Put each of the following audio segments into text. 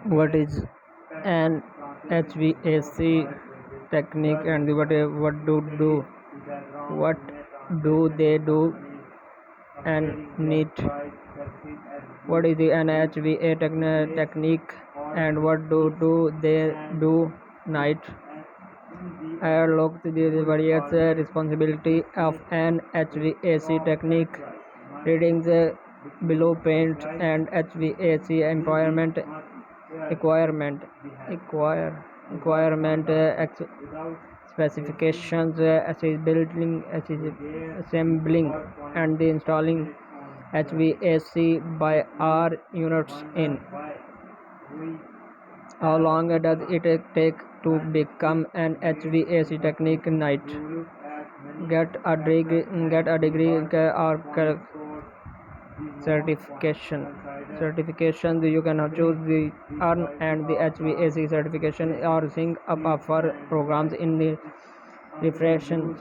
What is an HVAC technique and what do they do and NEIT? What is an HVA technique and what do they do NIT? I looked the various responsibility of an HVAC technique, reading the below paint and HVAC requirement requirement specifications, assembling and the installing HVAC by R units in. How long does it take to become an HVAC technique NEIT? Get a degree or certification. You can choose the earn and the HVAC certification or sign up for programs in the refrigeration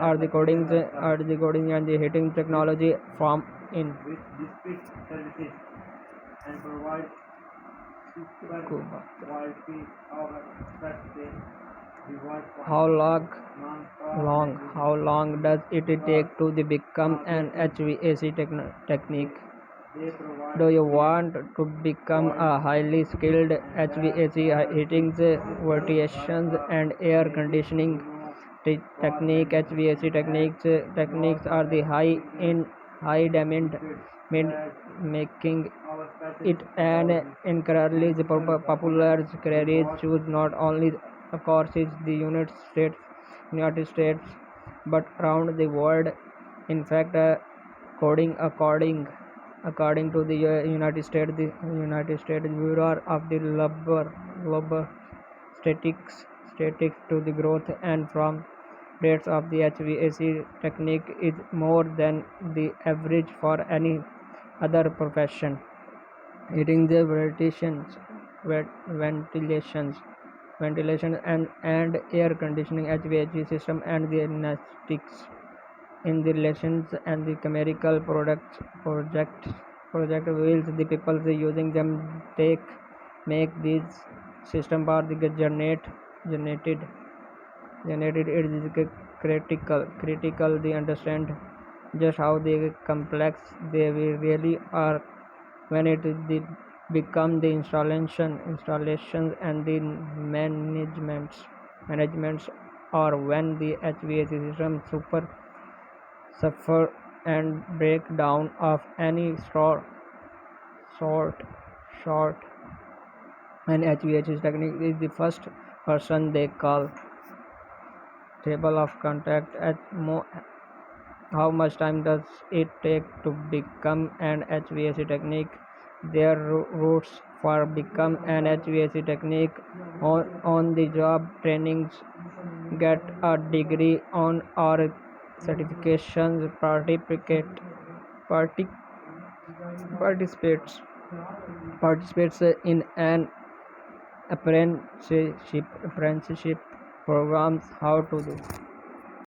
or the coding and the heating technology from in. How long does it take to become an HVAC technique? Do you want to become a highly skilled HVAC heating, ventilation and air conditioning technique? HVAC techniques are the high demand, making it an incredibly popular career choose not only across the United States, but around the world. In fact, according to the United States Bureau of the Labor statistics to the growth and from rates of the HVAC technique is more than the average for any other profession. Heating, the ventilation and air conditioning, HVAC system and the gymnastics in the relations and the chemical project wheels the people using them make these system are the generated. It is critical they understand just how they complex they really are when it become the installations and the managements or when the HVAC system suffer and breakdown of any sort. An HVAC technique is the first person they call. Table of contact how much time does it take to become an HVAC technique? Their routes for become an HVAC technique: on the job trainings, get a degree on or certifications, participates in an apprenticeship programs. How to do